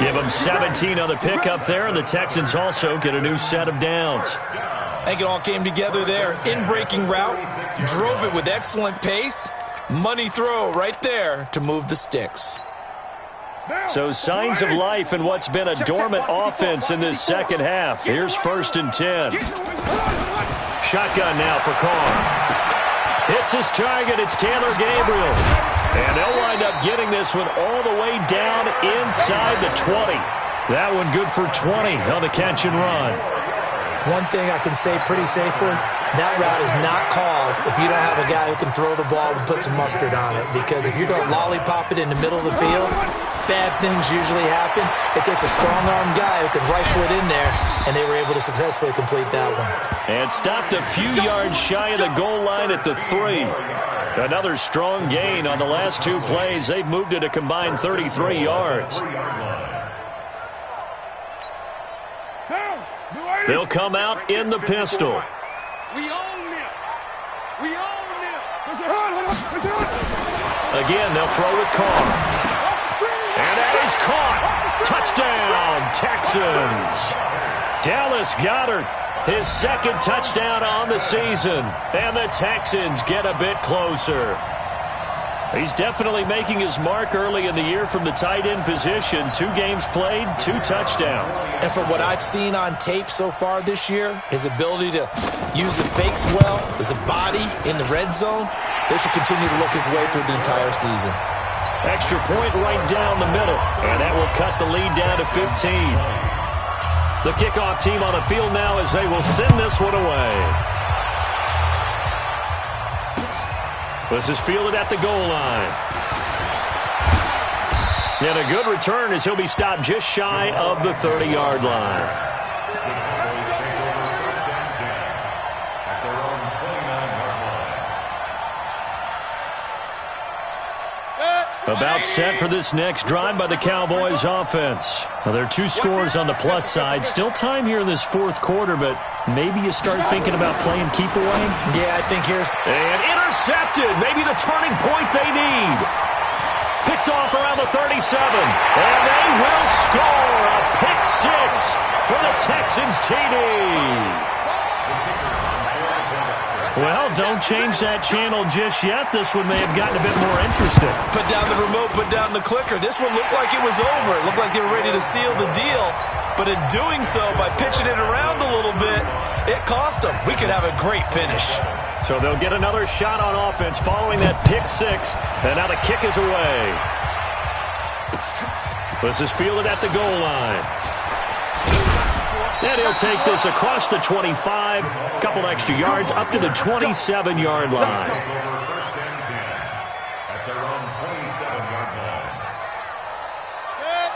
A: Give him 17 on the pickup there, and the Texans also get a new set of downs.
B: I think it all came together there. In-breaking route, drove it with excellent pace. Money throw right there to move the sticks.
A: So signs of life in what's been a dormant offense in this second half. Here's 1st and 10. Shotgun now for Carr. Hits his target. It's Taylor Gabriel. And they'll wind up getting this one all the way down inside the 20. That one good for 20 on the catch and run.
E: One thing I can say pretty safely, that route is not called if you don't have a guy who can throw the ball and put some mustard on it. Because if you're going to lollipop it in the middle of the field, bad things usually happen. It takes a strong-arm guy who can rifle it in there, and they were able to successfully complete that one.
A: And stopped a few yards shy of the goal line at the 3. Another strong gain on the last 2 plays. They've moved it a combined 33 yards. They'll come out in the pistol.
C: We own them. We own them.
A: Again, they'll throw with Carr. And that is caught. Touchdown, Texans. Dallas Goedert, his 2nd touchdown on the season. And the Texans get a bit closer. He's definitely making his mark early in the year from the tight end position. 2 games played, 2 touchdowns.
B: And from what I've seen on tape so far this year, his ability to use the fakes well, his body in the red zone, they should continue to look his way through the entire season.
A: Extra point right down the middle, and that will cut the lead down to 15. The kickoff team on the field now as they will send this one away. This is fielded at the goal line. And a good return as he'll be stopped just shy of the 30-yard line. About set for this next drive by the Cowboys offense. Well, there are 2 scores on the plus side. Still time here in this 4th quarter, but maybe you start thinking about playing keep away.
B: Yeah, I think here's...
A: And intercepted. Maybe the turning point they need. Picked off around the 37. And they will score a pick 6 for the Texans TD. Well, don't change that channel just yet. This one may have gotten a bit more interesting.
B: Put down the remote, put down the clicker. This one looked like it was over. It looked like they were ready to seal the deal. But in doing so, by pitching it around a little bit, it cost them. We could have a great finish.
A: So they'll get another shot on offense following that pick 6. And now the kick is away. This is fielded at the goal line. And he'll take this across the 25, a couple extra yards, up to the 27-yard line.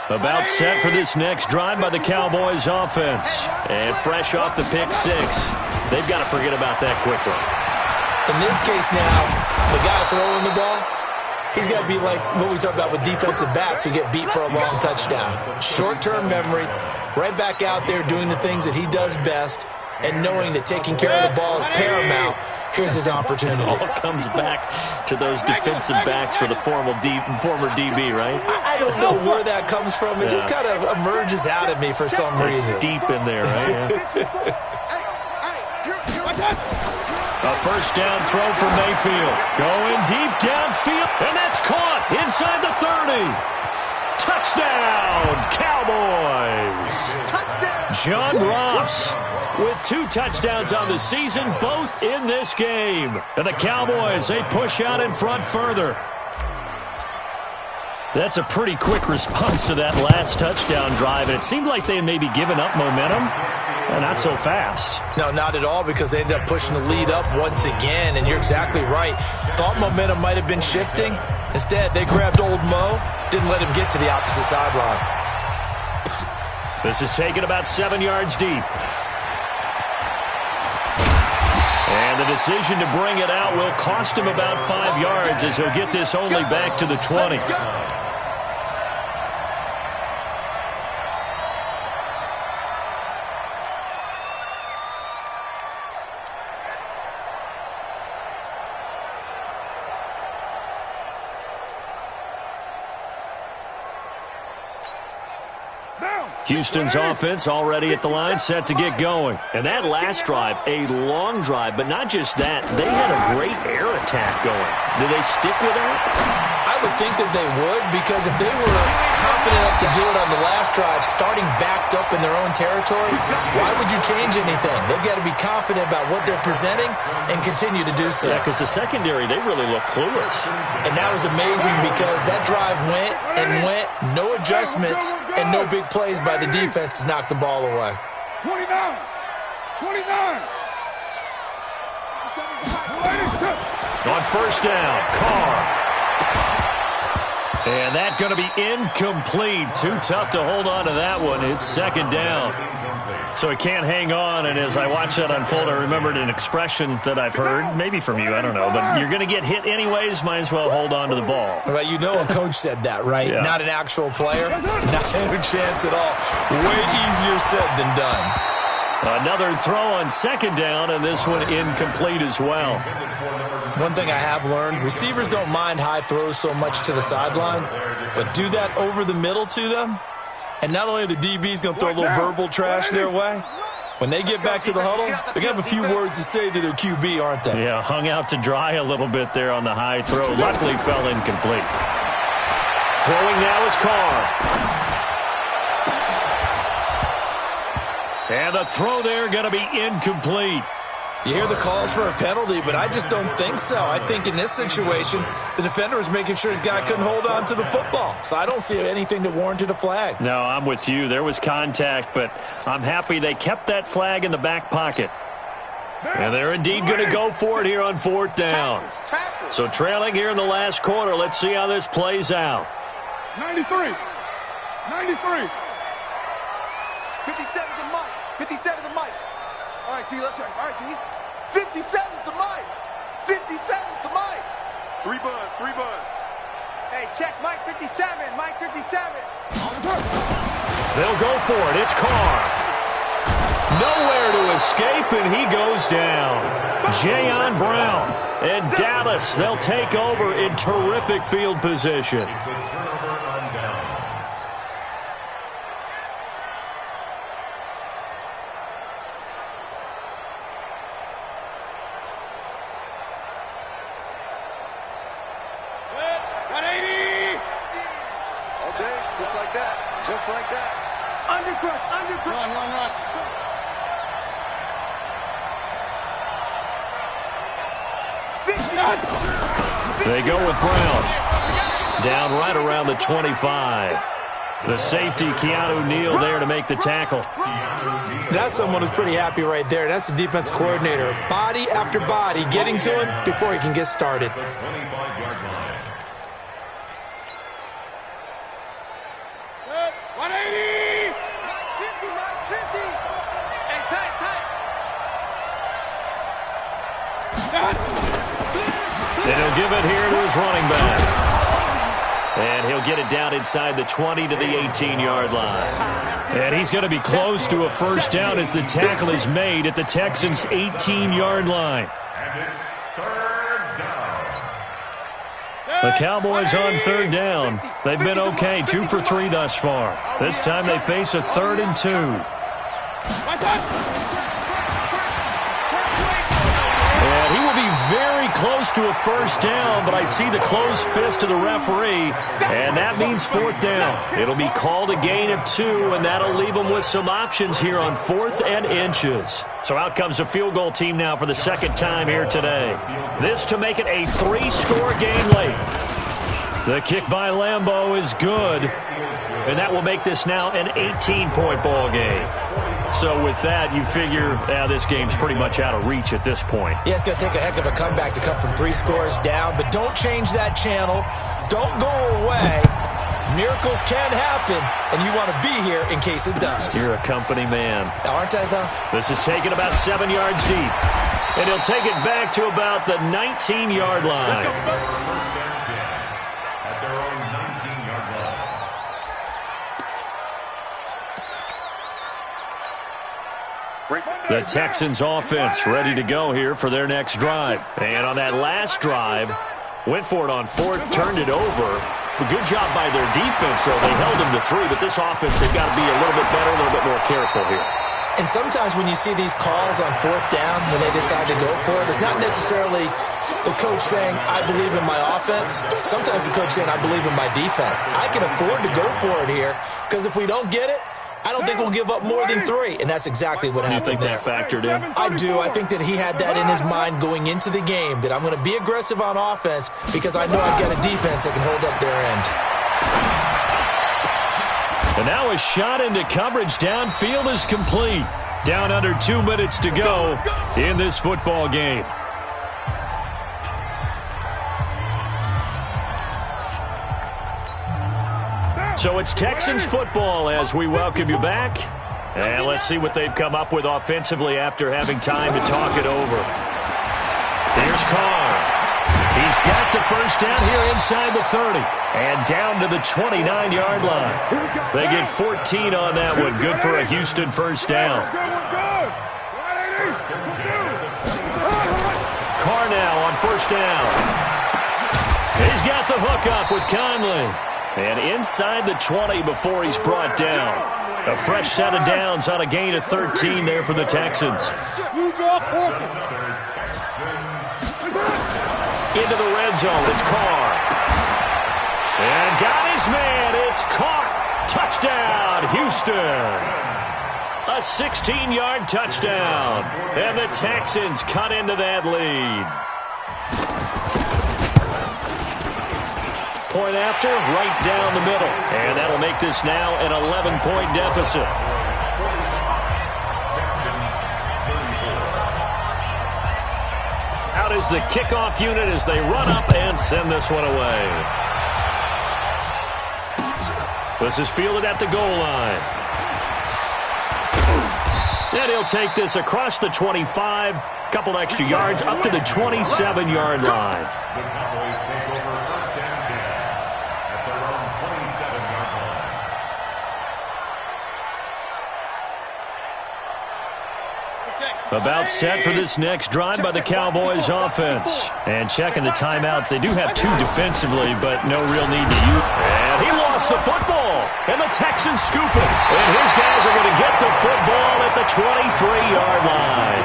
A: About set for this next drive by the Cowboys offense. And fresh off the pick 6. They've got to forget about that quickly.
B: In this case now, the guy throwing the ball, he's got to be like what we talk about with defensive backs who get beat for a long touchdown. Short-term memory, right back out there doing the things that he does best, and knowing that taking care of the ball is paramount. Here's his opportunity.
A: It all comes back to those defensive backs for the former DB, right?
B: I don't know where that comes from. It just kind of emerges out of me for some reason.
A: It's deep in there, right? A first down throw for Mayfield. Going deep downfield, and that's caught inside the 30. Touchdown, Cowboys. John Ross with 2 touchdowns on the season, both in this game. And the Cowboys, they push out in front further. That's a pretty quick response to that last touchdown drive, and it seemed like they had maybe given up momentum. Not so fast.
B: No, not at all, because they ended up pushing the lead up once again, and you're exactly right. Thought momentum might have been shifting. Instead, they grabbed old Mo, didn't let him get to the opposite sideline.
A: This is taken about 7 yards deep. And the decision to bring it out will cost him about 5 yards as he'll get this only back to the 20. Houston's offense already at the line, set to get going. And that last drive, a long drive, but not just that. They had a great air attack going. Do they stick with that?
B: I would think that they would, because if they were confident enough to do it on the last drive, starting backed up in their own territory, why would you change anything? They've got to be confident about what they're presenting and continue to do so.
A: Yeah, because the secondary, they really look clueless.
B: And that was amazing, because that drive went and went, no adjustments and no big plays by the defense to knock the ball away.
C: 29.
A: On first down, Carr. And that's going to be incomplete. Too tough to hold on to that one. It's second down. So he can't hang on, and as I watch that unfold, I remembered an expression that I've heard, maybe from you, I don't know, but you're going to get hit anyways, might as well hold on to the ball.
B: Well, you know a coach said that, right?
A: Yeah.
B: Not an actual player. Not a chance at all. Way easier said than done.
A: Another throw on second down, and this one incomplete as well.
B: One thing I have learned, receivers don't mind high throws so much to the sideline, but do that over the middle to them, and not only are the DBs going to throw a little verbal trash their way, when they get back to the huddle, they're going to have a few words to say to their QB, aren't they?
A: Yeah, hung out to dry a little bit there on the high throw. Luckily fell incomplete. Throwing now is Carr. And the throw there going to be incomplete.
B: You hear the calls for a penalty, but I just don't think so. I think in this situation, the defender was making sure his guy couldn't hold on to the football. So I don't see anything that warranted a flag.
A: No, I'm with you. There was contact, but I'm happy they kept that flag in the back pocket. And they're indeed going to go for it here on fourth down. So trailing here in the last quarter. Let's see how this plays out.
C: 93.
F: 57 to Mike. 57 to Mike. All right, T, let's turn. All right, T. 57 to Mike. 57 to Mike. 3 buzz.
C: Hey, check Mike 57. Mike 57.
A: They'll go for it. It's Carr. Nowhere to escape, and he goes down. Jayon Brown and Dallas, they'll take over in terrific field position.
F: Just like that. Undercrush. Run.
A: They go with Brown. Down right around the 25. The safety, Keanu Neal, there to make the tackle.
B: That's someone who's pretty happy right there. That's the defense coordinator. Body after body getting to him before he can get started.
D: 25-yard line.
C: 180.
F: 50, Mike, 50.
C: Hey, tight.
A: And he'll give it here to his running back. And he'll get it down inside the 20 to the 18-yard line. And he's going to be close to a first down as the tackle is made at the Texans' 18-yard line.
D: And it's third down.
A: The Cowboys on third down. They've been okay, 2 for 3 thus far. This time they face a 3rd and 2. And he will be very close to a first down, but I see the closed fist of the referee, and that means 4th down. It'll be called a gain of 2, and that'll leave them with some options here on 4th and inches. So out comes a field goal team now for the second time here today. This to make it a 3-score game late. The kick by Lambeau is good, and that will make this now an 18-point ball game. So with that, you figure this game's pretty much out of reach at this point.
B: Yeah, it's going to take a heck of a comeback to come from 3 scores down, but don't change that channel. Don't go away. Miracles can happen, and you want to be here in case it does.
A: You're a company man.
B: Aren't I, though?
A: This is taken about 7 yards deep, and he'll take it back to about the 19-yard line.
D: At their own 19-yard line.
A: The Texans offense ready to go here for their next drive. And on that last drive, went for it on 4th, turned it over. A good job by their defense, though. They held them to 3, but this offense, they've got to be a little bit better, a little bit more careful here.
B: And sometimes when you see these calls on 4th down, when they decide to go for it, it's not necessarily the coach saying, I believe in my offense. Sometimes the coach saying, I believe in my defense. I can afford to go for it here, because if we don't get it, I don't think we'll give up more than 3, and that's exactly what happened.
A: You think that factored in?
B: I do. I think that he had that in his mind going into the game, that I'm going to be aggressive on offense because I know I've got a defense that can hold up their end.
A: And now a shot into coverage downfield is complete. Down under 2 minutes to go in this football game. So it's Texans football as we welcome you back. And let's see what they've come up with offensively after having time to talk it over. Here's Carr. He's got the first down here inside the 30. And down to the 29-yard line. They get 14 on that one. Good for a Houston first down. Carr now on first down. He's got the hook up with Conley. And inside the 20 before he's brought down. A fresh set of downs on a gain of 13 there for the Texans. Into the red zone, it's Carr. And got his man, it's caught. Touchdown, Houston. A 16-yard touchdown. And the Texans cut into that lead. Point after, right down the middle. And that'll make this now an 11-point deficit. Out is the kickoff unit as they run up and send this one away. This is fielded at the goal line. And he'll take this across the 25, couple extra yards, up to the 27-yard line.
D: The Cowboys take over first and 10 at their own 27-yard line.
A: About set for this next drive by the Cowboys offense. And checking the timeouts. They do have 2 defensively, but no real need to use. And he lost the football. And the Texans scoop it. And his guys are going to get the football at the 23-yard line.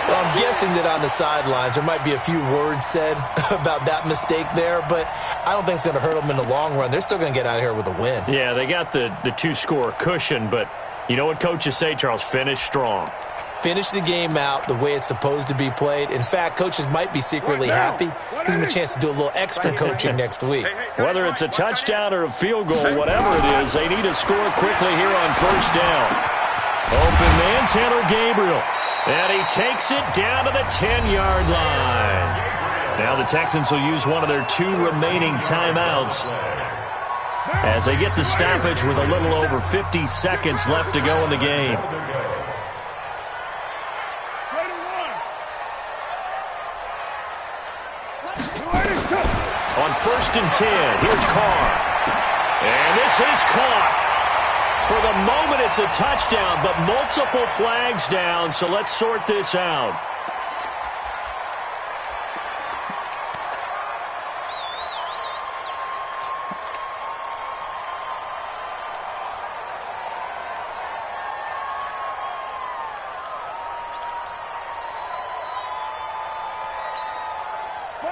B: Well, I'm guessing that on the sidelines there might be a few words said about that mistake there, but I don't think it's going to hurt them in the long run. They're still going to get out of here with a win.
A: Yeah, they got the 2-score cushion, but you know what coaches say, Charles? Finish strong.
B: Finish the game out the way it's supposed to be played. In fact, coaches might be secretly happy. Gives them a chance to do a little extra coaching next week.
A: Whether it's a touchdown or a field goal, whatever it is, they need to score quickly here on first down. Open man, Taylor Gabriel. And he takes it down to the 10-yard line. Now the Texans will use one of their 2 remaining timeouts as they get the stoppage with a little over 50 seconds left to go in the game. On first 1st and 10. Here's Carr. And this is caught. For the moment, it's a touchdown, but multiple flags down, so let's sort this out.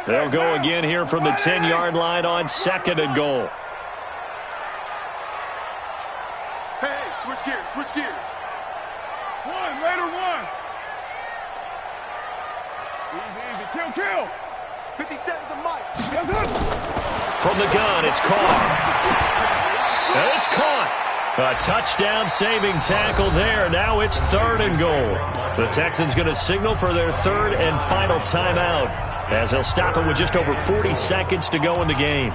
A: They'll go again here from the 10-yard line on 2nd and goal.
F: Hey, switch gears, switch gears.
C: One, later one. Easy, kill.
F: 57 to Mike.
C: Yes, sir.
A: From the gun, it's Carr. And it's caught. A touchdown-saving tackle there. Now it's 3rd and goal. The Texans going to signal for their 3rd and final timeout, as they'll stop it with just over 40 seconds to go in the game.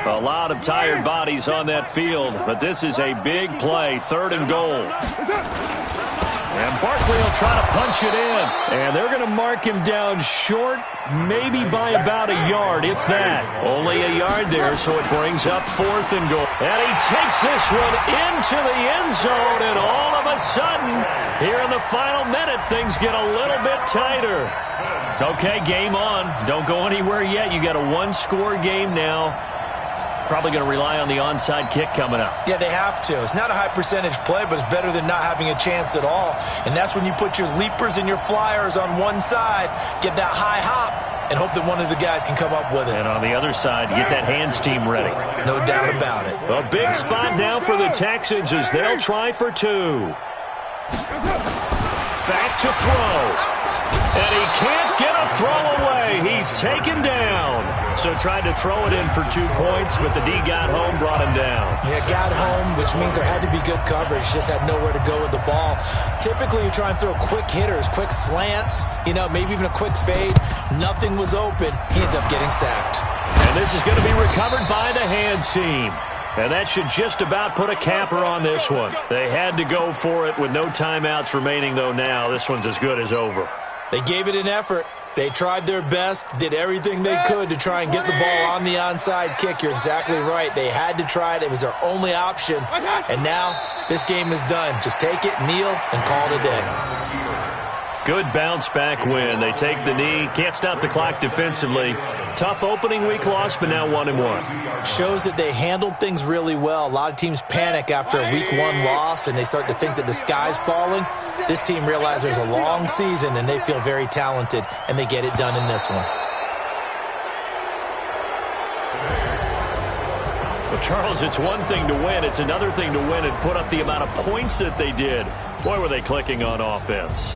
A: A lot of tired bodies on that field, but this is a big play, 3rd and goal. And Barkley will try to punch it in. And they're going to mark him down short, maybe by about a yard, if that. Only a yard there, so it brings up 4th and goal. And he takes this one into the end zone, and all of a sudden, here in the final minute, things get a little bit tighter. Okay, game on. Don't go anywhere yet. You got a one-score game now. Probably going to rely on the onside kick coming up.
B: Yeah, they have to. It's not a high percentage play, but it's better than not having a chance at all. And that's when you put your leapers and your flyers on one side, get that high hop, and hope that one of the guys can come up with it.
A: And on the other side, get that hands team ready.
B: No doubt about it.
A: A big spot now for the Texans as they'll try for 2. Back to throw. And he can't get a throw away. He's taken down. So tried to throw it in for 2 points, but the D got home, brought him down.
E: Yeah, got home, which means there had to be good coverage. Just had nowhere to go with the ball. Typically, you try and throw quick hitters, quick slants, maybe even a quick fade. Nothing was open. He ends up getting sacked.
A: And this is going to be recovered by the hands team. And that should just about put a capper on this one. They had to go for it with no timeouts remaining, though, now. This one's as good as over.
E: They gave it an effort. They tried their best, did everything they could to try and get the ball on the onside kick. You're exactly right. They had to try it. It was their only option. And now this game is done. Just take it, kneel, and call it a day.
A: Good bounce-back win. They take the knee. Can't stop the clock defensively. Tough opening week loss, but now 1-1.
E: Shows that they handled things really well. A lot of teams panic after a week 1 loss, and they start to think that the sky's falling. This team realizes there's a long season, and they feel very talented, and they get it done in this one.
A: Well, Charles, it's one thing to win. It's another thing to win and put up the amount of points that they did. Boy, were they clicking on offense.